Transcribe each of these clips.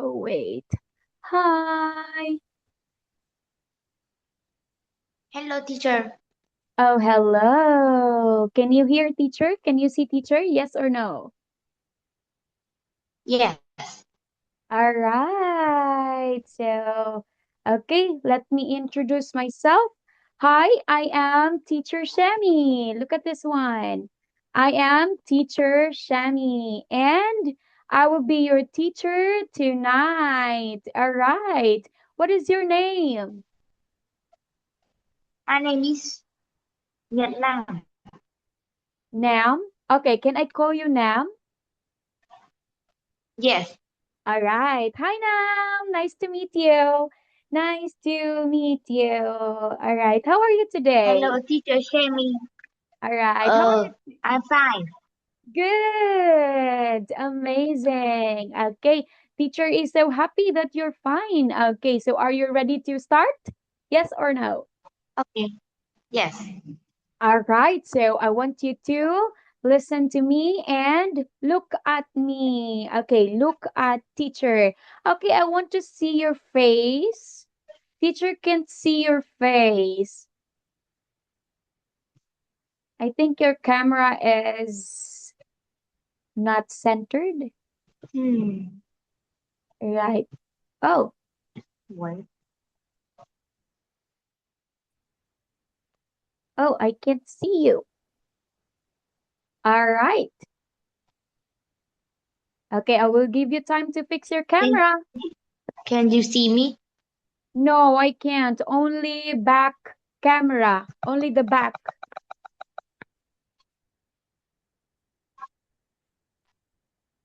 Oh, wait. Hi. Hello, teacher. Oh, hello. Can you hear teacher? Can you see teacher? Yes or no? Yes. All right. So, okay, let me introduce myself. Hi, I am Teacher Shami. Look at this one. I am Teacher Shami, and I will be your teacher tonight. All right. What is your name? My name is Nhật Lam. Nam. Okay, can I call you Nam? Yes. All right. Hi, Nam. Nice to meet you. Nice to meet you. All right. How are you Hello, today? teacher Shami. All right. How are you? I'm fine. Good. Amazing. Okay. Teacher is so happy that you're fine. Okay. So are you ready to start? Yes or no? Okay. Yes. All right. So I want you to listen to me and look at me. Okay. Look at teacher. Okay. I want to see your face. Teacher can't see your face. I think your camera is not centered. Hmm. Right. Oh, What? oh, I can't see you. All right. Okay, I will give you time to fix your Can, camera. can you see me? No, I can't. Only back camera. Only the back.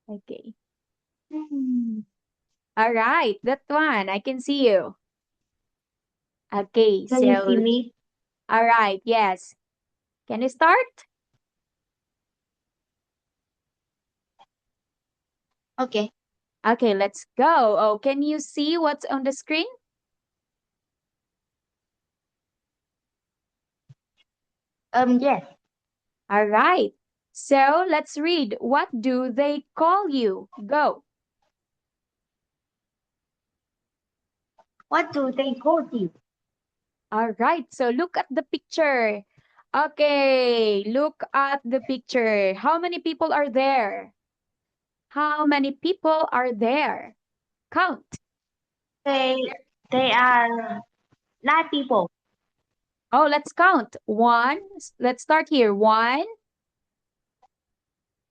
Okay. Hmm. All right. That one. I can see you. Okay. Can you see So, me? all right. Yes. Can you start? Okay. Okay, let's go. Oh, can you see what's on the screen? Yes. All right. So let's read. What do they call you? Go. What do they call you? All right. So look at the picture. Okay. Look at the picture. How many people are there? How many people are there? Count. They, they are 9 people. Oh, let's count. One. Let's start here. One,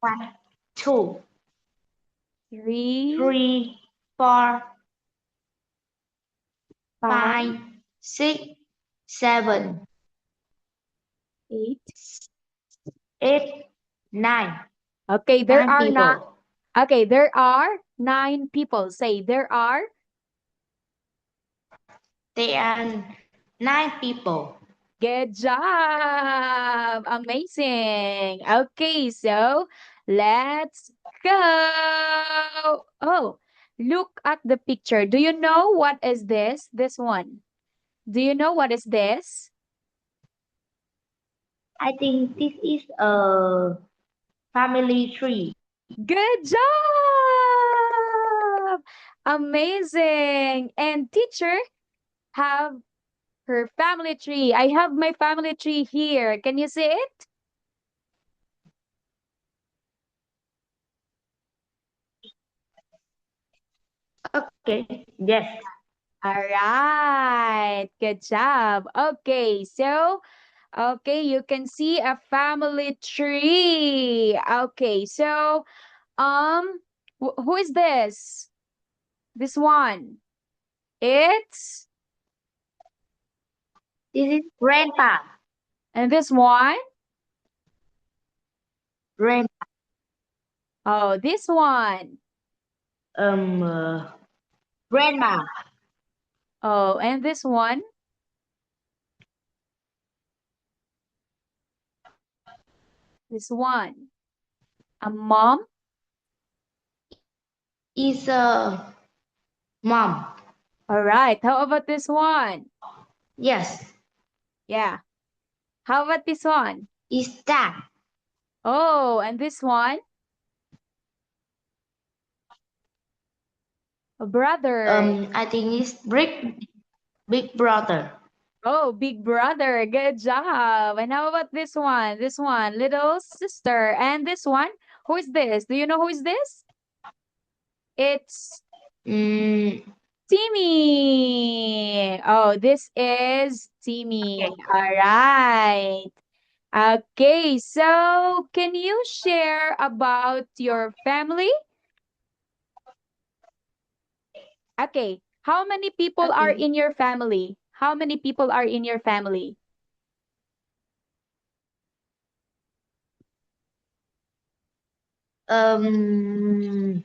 1, 2, three, 3, 4, five, 5, 6, 7, eight. 8, 9. Okay, there Nine are not. people. Okay, there are 9 people. Say there are. They are 9 people. Good job. Amazing. Okay, so let's go. Oh, look at the picture. Do you know what is this? This one. Do you know what is this? I think this is a family tree. Good job. Amazing. And teacher have her family tree. I have my family tree here. Can you see it? Okay. Yes. All right. Good job. Okay, so okay, you can see a family tree. Okay, so who is this? This one. It's This is grandpa. and this one. Grand Oh, this one. um uh, grandma. Oh, and this one. This one. A mom. Is mom. All right. How about this one? Yes. Yeah. How about this one? Is dad. Oh, and this one. Brother. I think it's big brother. Oh, big brother. Good job. And how about this one? This one, little sister. And this one, who is this? Do you know who is this? It's Mm, Timmy. Oh, this is Timmy. okay. All right. Okay, so can you share about your family? Okay, how many people are Okay. in your family? How many people are in your family? Um,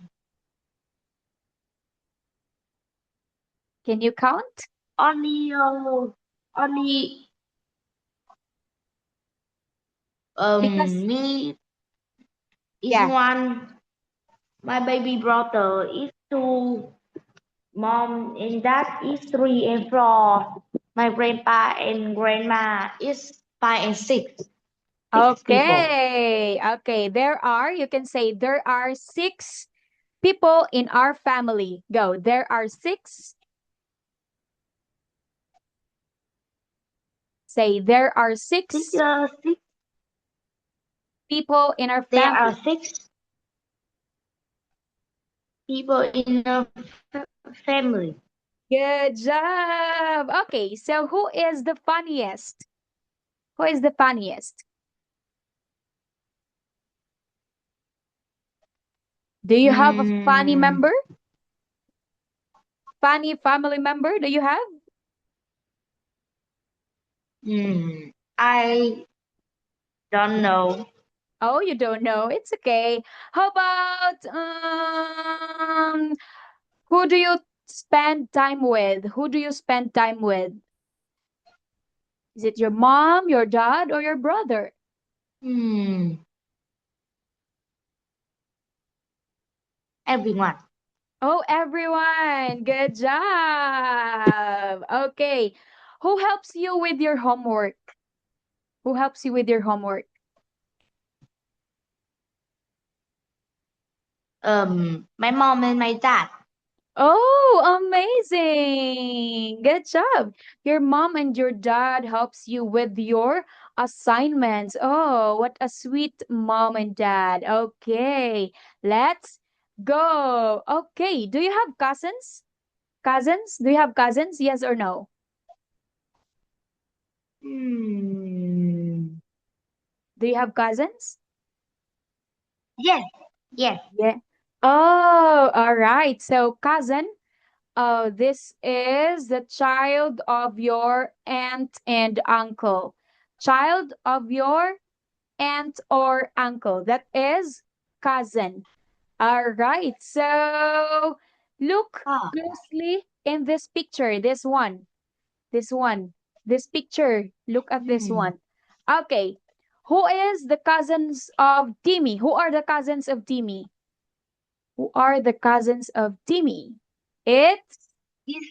Can you count? only Because, me is yeah. one. My baby brother is two. Mom and dad is three and four. My grandpa and grandma is five and six. Six people. Okay, okay. You can say there are six people in our family. Go. There are six. Say, there are Six, six six. people in our There are family. six people in a family. Good job. Okay, so who is the funniest? Who is the funniest? Do you have a funny Mm, member? Funny family member? Do you have? I don't know. Oh, you don't know. It's okay. How about who do you spend time with? Who do you spend time with? Is it your mom, your dad, or your brother? Hmm, everyone. Oh, everyone. Good job. Okay. Who helps you with your homework? Who helps you with your homework? My mom and my dad. Oh, amazing. Good job. Your mom and your dad helps you with your assignments. Oh, what a sweet mom and dad. Okay, let's go. Okay, do you have cousins? Cousins? Do you have cousins? Yes or no? Hmm. Do you have cousins? Yes, yes. Yeah. Oh, all right. So, cousin, this is the child of your aunt and uncle. Child of your aunt or uncle. That is cousin. All right. So look Ah, closely in this picture. This one. This one. This picture. Look at this hmm. one. Okay. Who is the cousins of Timmy? Who are the cousins of Timmy? Who are the cousins of Timmy? It's This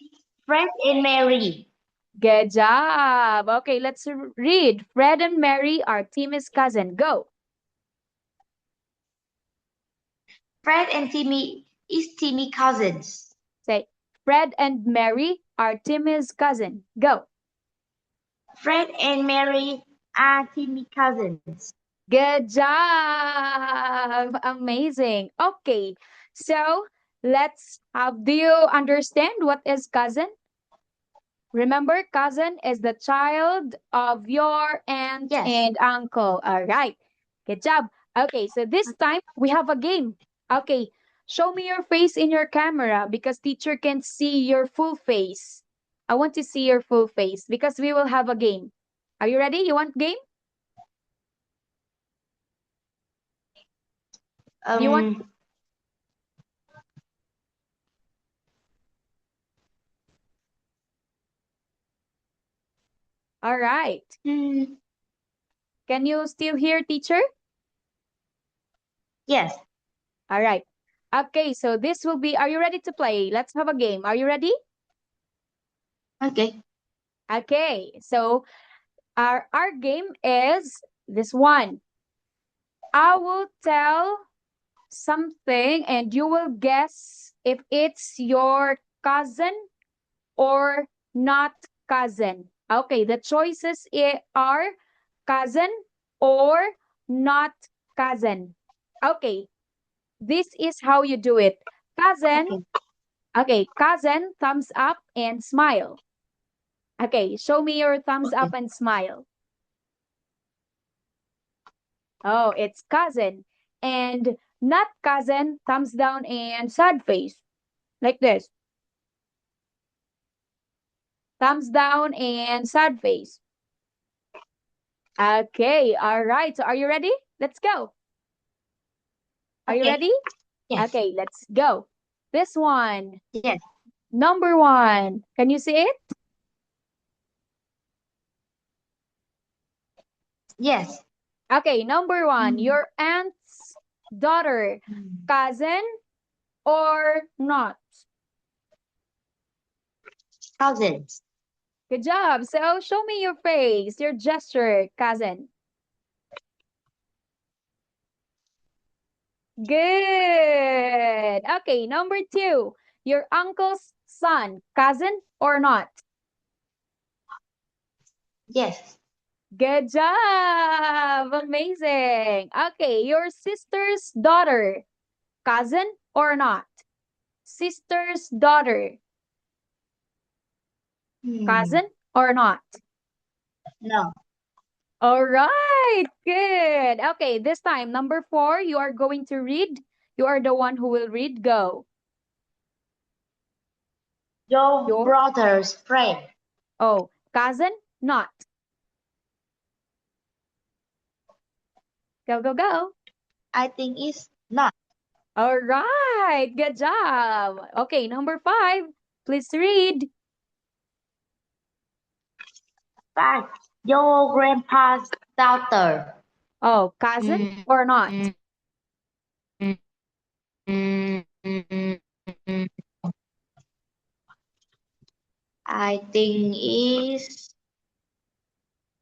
Fred and Mary. good job. Okay, let's read. Fred and Mary are Timmy's cousin. Go. Fred and Timmy is Timmy cousins. Say, Fred and Mary are Timmy's cousin. Go. Fred and Mary are Timmy cousins. Good job. Amazing. Okay, so let's have, do you understand what is cousin? Remember, cousin is the child of your aunt Yes. and uncle. All right. Good job. Okay, so this time we have a game. Okay, show me your face in your camera because teacher can't see your full face. I want to see your full face because we will have a game. Are you ready? You want game? You want? Um. All right. hmm, Can you still hear teacher? Yes. All right. Okay, so this will be, are you ready to play? Let's have a game. Are you ready? Okay. Okay, so our game is this one. I will tell something and you will guess if it's your cousin or not cousin. Okay, the choices are cousin or not cousin. Okay, this is how you do it. Cousin, Okay. okay, cousin, thumbs up and smile. Okay, show me your thumbs Okay. up and smile. Oh, it's cousin. And not cousin, thumbs down and sad face. Like this. Thumbs down and sad face. Okay, all right. So are you ready? Let's go. Are you Okay. ready? Yes. Okay, let's go. This one, Yes. number one. Can you see it? Yes. Okay, number one, Mm. your aunt's daughter, Mm. cousin or not? Cousins. Good job. So show me your face, your gesture, cousin. Good. Okay, number two, your uncle's son, cousin or not? Yes. Good job. Amazing. Okay, your sister's daughter, cousin or not? Sister's daughter, Hmm. cousin or not? No. All right, good. Okay, this time, number four, you are going to read. You are the one who will read. Go. Your Your, brother's friend. oh, cousin, not. Go, go, go. I think it's not. All right, good job. Okay, number five, please read. Five. Your grandpa's daughter. Oh, cousin Mm, or not? mm, mm, mm, mm, mm. I think it's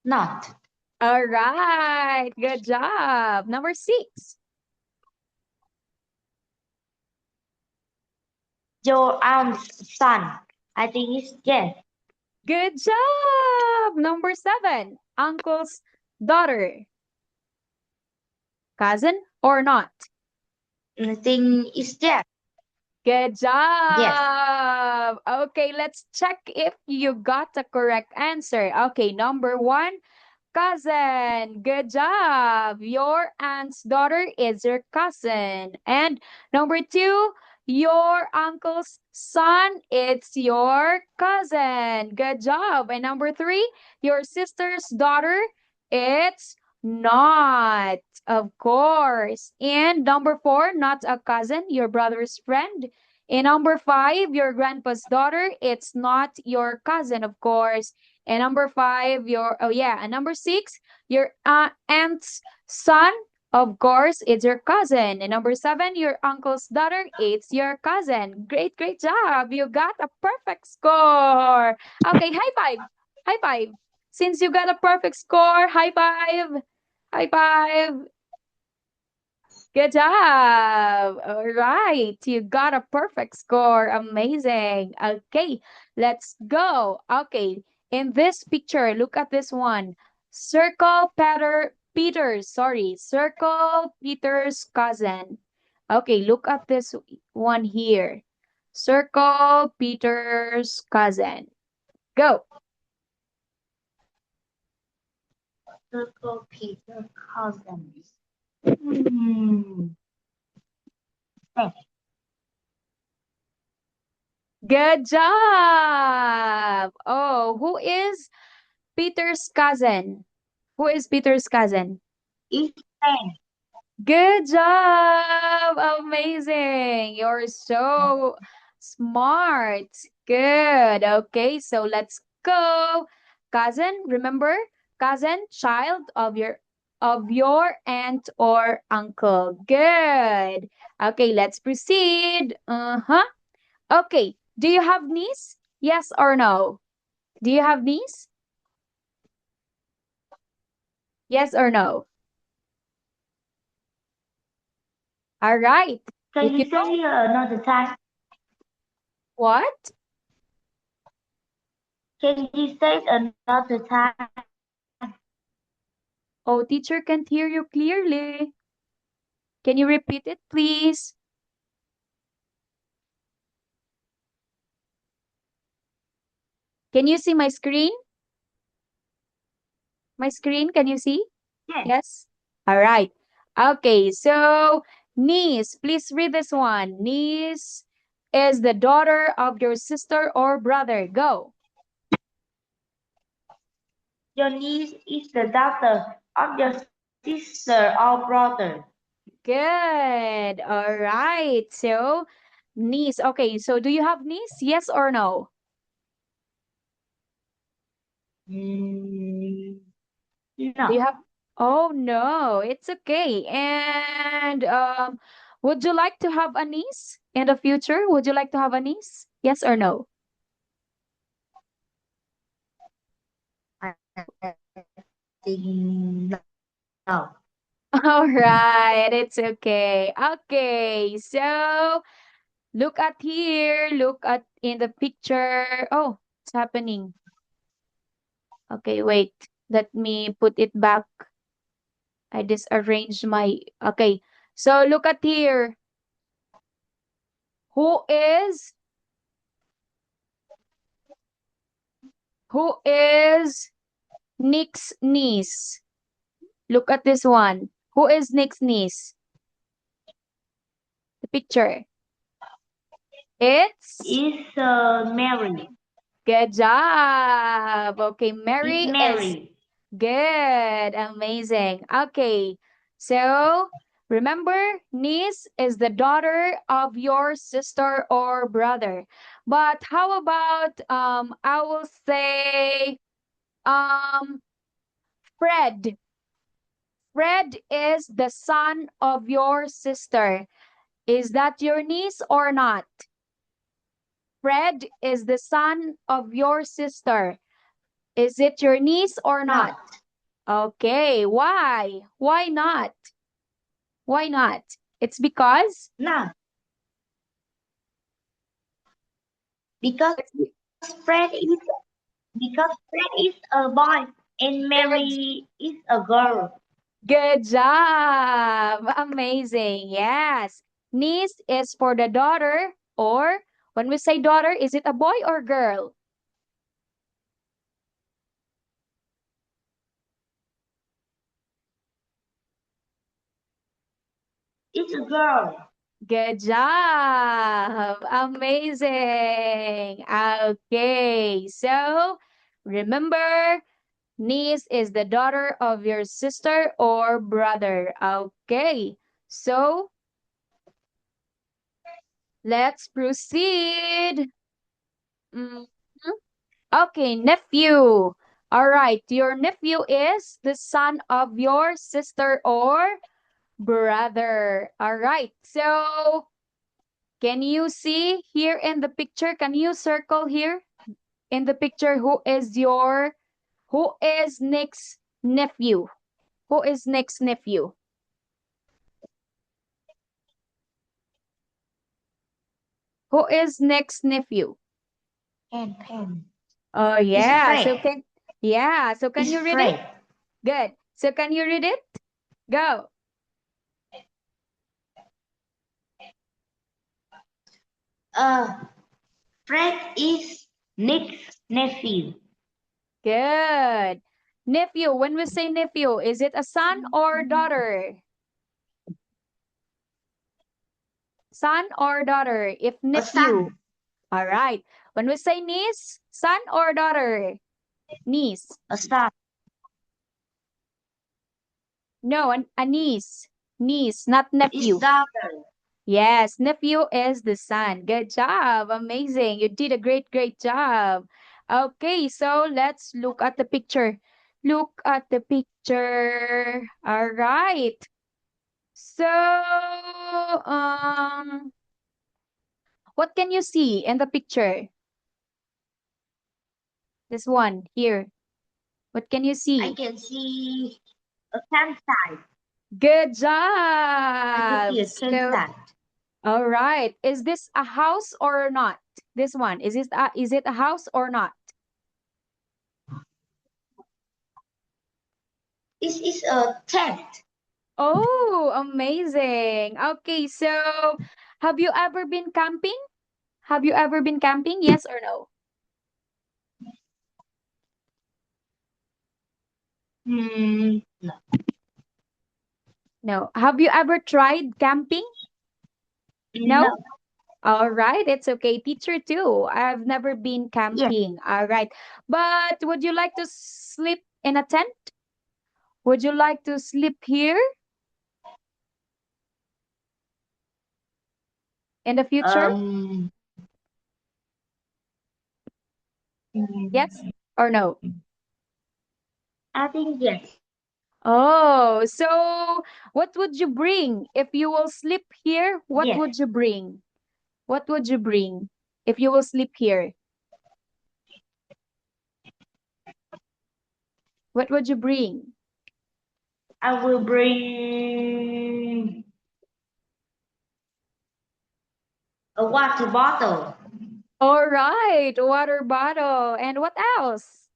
not. All right, good job. Number six. Your aunt's son. I think it's yes. Good job. Number seven, uncle's daughter. Cousin or not? I think it's yes. Good Yes. job. Okay, let's check if you got the correct answer. Okay, number one, cousin. Good job. Your aunt's daughter is your cousin. And number two, your uncle's son, it's your cousin. Good job. And number three, your sister's daughter, it's not, of course. And number four, not a cousin, your brother's friend. And number five, your grandpa's daughter, it's not your cousin, of course. And number five, and number six, your aunt's son, of course, it's your cousin. And number seven, your uncle's daughter, it's your cousin. Great, great job. You got a perfect score. Okay, high five. High five. Since you got a perfect score, high five. High five. Good job. All right. You got a perfect score. Amazing. Okay, let's go. Okay, in this picture, look at this one. Circle Peter's cousin. Okay, look at this one here. Circle Peter's cousin. Go. Circle Peter cousins. Hmm. Yes. Good job. Oh, who is Peter's cousin? Who is Peter's cousin? It's ten. Good job! Amazing! You're so smart. Good. Okay, so let's go. Cousin, remember? Cousin, child of your aunt or uncle. Good. Okay, let's proceed. Uh-huh. Okay. Do you have niece? Yes or no? Do you have niece? Yes or no? All right. Can If you you know say another time? what? Can you say another time? Oh, teacher can't hear you clearly. Can you repeat it, please? Can you see my screen? My screen, can you see? Yes. Yes? All right. Okay, so niece, please read this one. Niece is the daughter of your sister or brother. Go. Your niece is the daughter of your sister or brother. Good. All right. So, niece. Okay, so do you have niece? Yes or no? Mm, Do you no. have? Oh no, it's okay. And would you like to have a niece in the future? Would you like to have a niece? Yes or no? I think no. All right, it's okay. Okay, so look at here. Look at in the picture. Oh, it's happening. Okay, wait. Let me put it back. I disarranged my. Okay, so look at here. Who is who is Nick's niece? Look at this one. Who is Nick's niece? The picture. It's Is Mary. good job. Okay, It's Mary is Mary. good. Amazing. Okay. So remember, niece is the daughter of your sister or brother. But how about I will say um Fred. Fred is the son of your sister. Is that your niece or not? Fred is the son of your sister. Is it your niece or not? Not. Okay, why? Why not? Why not? It's because No. Because it's Fred is because Fred is a boy and good. Mary is a girl. Good job. Amazing. Yes. Niece is for the daughter, or when we say daughter, is it a boy or girl? It's a girl. Good job. Amazing. Okay. So remember, niece is the daughter of your sister or brother. Okay. So let's proceed. Mhm. Okay, nephew. All right. Your nephew is the son of your sister or brother. All right. So can you see here in the picture? Can you circle here in the picture who is Nick's nephew? Who is Nick's nephew? Who is Nick's nephew? Pen. Oh It's yeah. Fred. So can It's you read it? Fred. Good. So can you read it? Go. Uh, Fred is Nick's nephew. Good. Nephew, when we say nephew, is it a son or daughter? Son or daughter? If A nephew. son. All right. When we say niece, son or daughter? Niece. A son. No, a niece. Niece, not It's nephew. daughter. Yes, nephew is the son. Good job. Amazing. You did a great job. Okay, so let's look at the picture. Look at the picture. All right. So, what can you see in the picture? This one here. What can you I see? can see a campsite. Good I think job. you change So, that. all right. Is this a house or not? This one. Is it a house or not? It is a tent. Oh, amazing. Okay, so have you ever been camping? Have you ever been camping? Yes or no? No. No. Have you ever tried camping? No. No? All right, it's okay. Teacher too. I've never been Yes. camping. All right. But would you like to sleep in a tent? Would you like to sleep here in the future? Um. Yes mm, or no? I think yes. Oh, so what would you bring if you will sleep here? What Yes. would you bring? What would you bring if you will sleep here? What would you bring? I will bring a water bottle. All right, water bottle. And what else?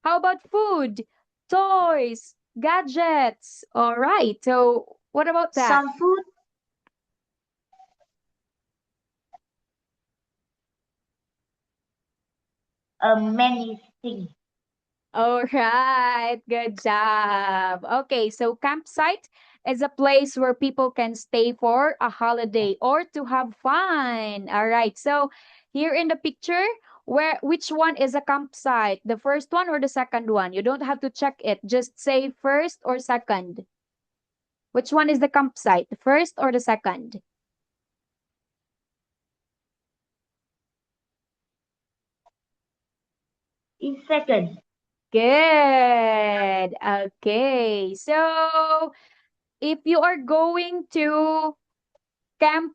How about food, toys, gadgets? All right. So what about that? Some food. Many things. All right. Good job. Okay. So campsite is a place where people can stay for a holiday or to have fun. All right. So here in the picture, which one is a campsite? The first one or the second one? You don't have to check it. Just say first or second. Which one is the campsite? The first or the second? In second. Good. Okay. So, if you are going to camp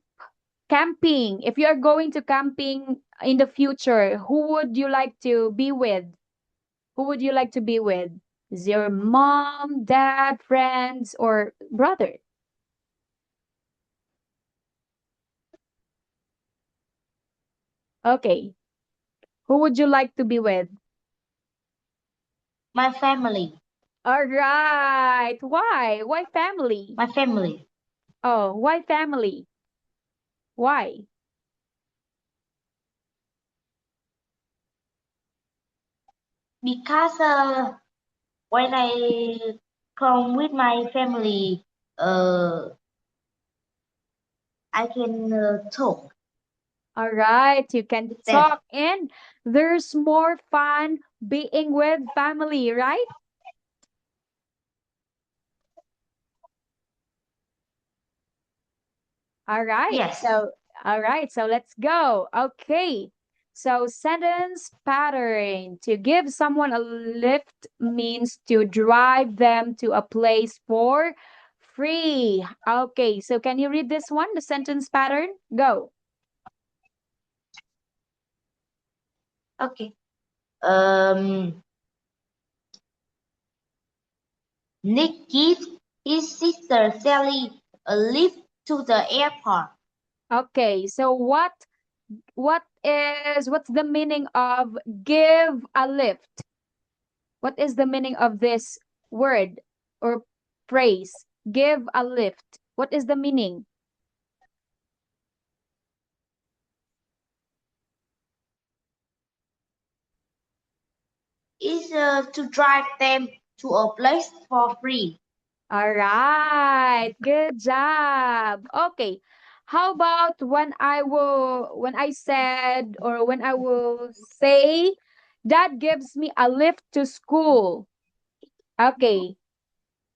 camping, if you are going to camping in the future, who would you like to be with? Who would you like to be with? Is your mom, dad, friends, or brother? Okay. Who would you like to be with? My family. All right. Why? Why family? My family. Oh, why family? Why? Because when I come with my family, uh, I can talk All right, you can with them. talk and there's more fun being with family, right? All right. Yes. So let's go. Okay. So sentence pattern. To give someone a lift means to drive them to a place for free. Okay. So can you read this one, the sentence pattern? Go. Okay. Um, Nick gives his sister Sally a lift to the airport. Okay. So what's the meaning of give a lift? What is the meaning of this word or phrase? Give a lift. What is the meaning? Is to drive them to a place for free. All right. Good job. Okay. How about when I said or when I will say dad gives me a lift to school. Okay.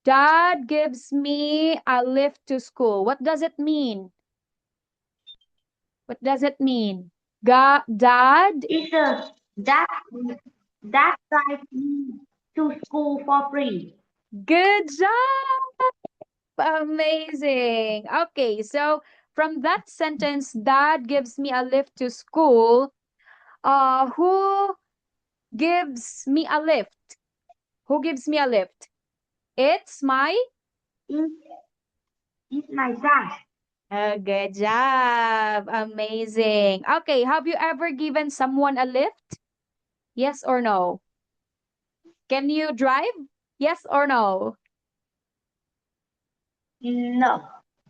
Dad gives me a lift to school. What does it mean? What does it mean? Dad. Is that drive me to school for free. Good job. Amazing. Okay, so from that sentence, dad gives me a lift to school. Who gives me a lift? Who gives me a lift? It's my is my dad. Oh, good job. Amazing. Okay, have you ever given someone a lift? Yes or no? Can you drive? Yes or no? No.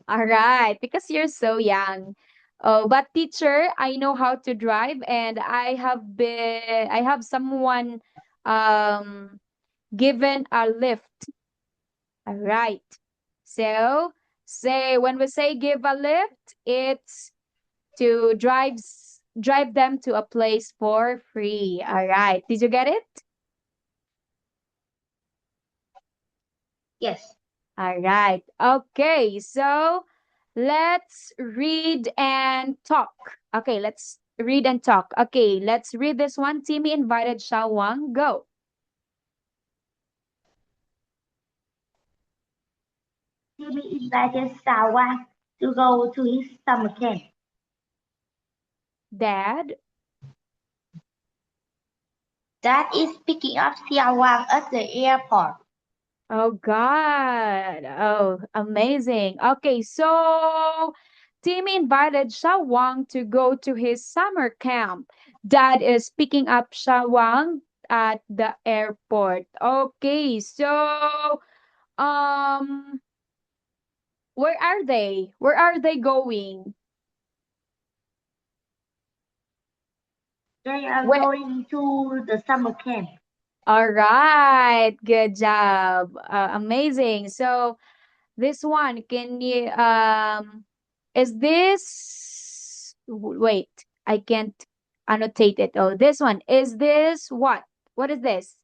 All right, because you're so young. Oh, but teacher, I know how to drive and I have someone um given a lift. All right. So, say when we say give a lift, it's to drive them to a place for free. All right. Did you get it? Yes. All right. Okay. So, let's read and talk. Okay, let's read and talk. Okay, let's read this one. Timmy invited Shawang. Go. Timmy invited Sawa to go to his summer camp. Dad. Dad is picking up Xiaowang at the airport. Oh God. Oh, amazing. Okay, so Timmy invited Shawang to go to his summer camp. Dad is picking up Shawang at the airport. Okay, so um where are they? Where are they going? They are Where going to the summer camp. All right, good job. Amazing. So this one, can you is this wait, I can't annotate it. Oh, this one. Is this what? What is this?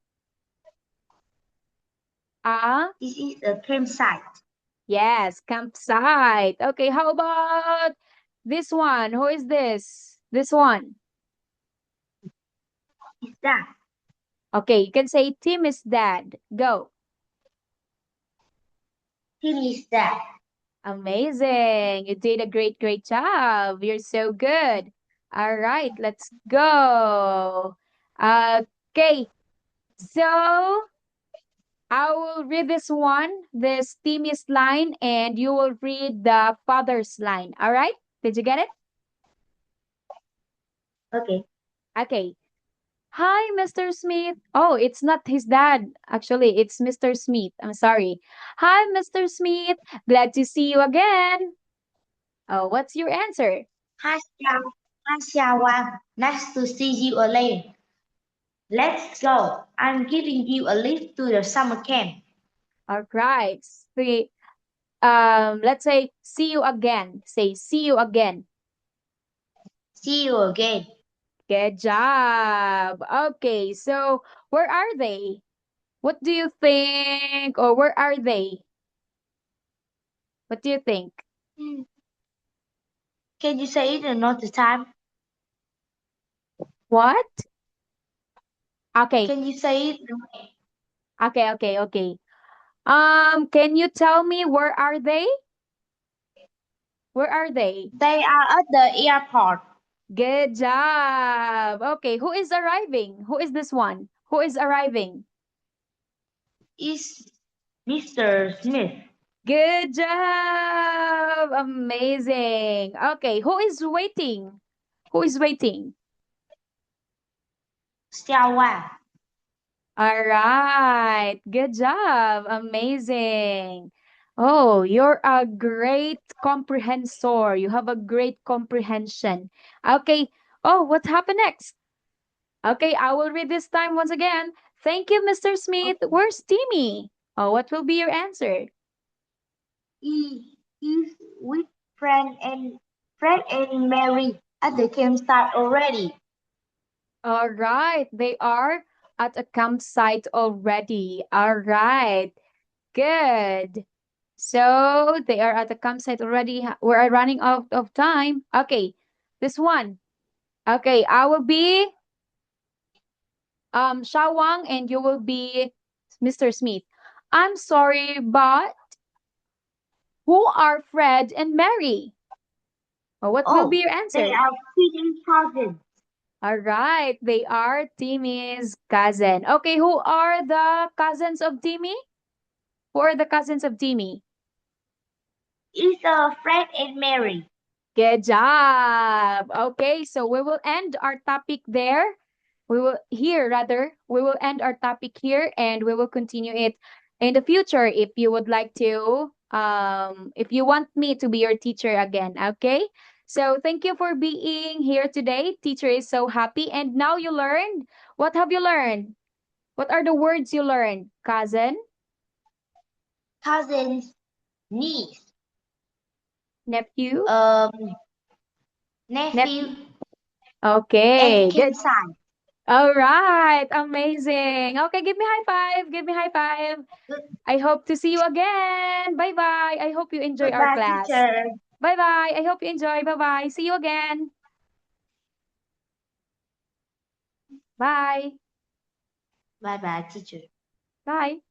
Ah, This is a campsite. yes, campsite. Okay, how about this one? Who is this? This one. Is that? Okay, you can say Tim is dad. Go. Timmy is that. Amazing. You did a great job. You're so good. All right, let's go. Okay, so I will read this one, this Timmy's line, and you will read the father's line. All right? Did you get it? Okay. Okay. Hi, Mr. Smith. Oh, it's not his dad. Actually, it's Mr. Smith. I'm sorry. Hi, Mr. Smith. Glad to see you again. Oh, what's your answer? Hi, Hi, Xiaowang. Nice to see you again. Let's go. I'm giving you a lift to the summer camp. All right. See, let's say see you again. Say see you again. See you again. Good job. Okay, so where are they? What do you think? Or where are they? What do you think? Hmm. Can you say it another time? What? Okay, Can you say it? okay. Can you tell me where are they? Where are they? They are at the airport. Good job. Okay, who is arriving? Who is this one? Who is arriving? Is Mr. Smith. Good job. Amazing. Okay, who is waiting? Who is waiting? Xiaowang. All right. Good job. Amazing. Oh, you're a great comprehensor. You have a great comprehension. Okay. Oh, what happened next? Okay, I will read this time once again. Thank you, Mr. Smith. Okay. Where's Timmy? Oh, what will be your answer? He is with Fred and Mary at the campsite already. All right. They are at a campsite already. All right. Good. So they are at the campsite already. We're running out of time. Okay, this one. Okay, I will be Shawang and you will be Mr. Smith. I'm sorry, but who are Fred and Mary? Or what will be Oh, your they answer? are feeding cousins. All right, they are Timmy's cousin. Okay, who are the cousins of Timmy? Who are the cousins of Timmy? is Fred and Mary. Good job. Okay, so we will end our topic there. We will end our topic here and we will continue it in the future if you would like to, if you want me to be your teacher again, okay? So thank you for being here today. Teacher is so happy. And now you learned. What have you learned? What are the words you learned? Cousin, Cousins, niece, nephew, um, nephew. nephew, and Okay, good. king-size. All right, amazing. Okay, give me high five. Give me high five. Good, I hope to see you again. Bye bye. I hope you enjoy our goodbye, class. teacher. Bye bye. I hope you enjoy. Bye bye. See you again. Bye. Bye bye, teacher. Bye.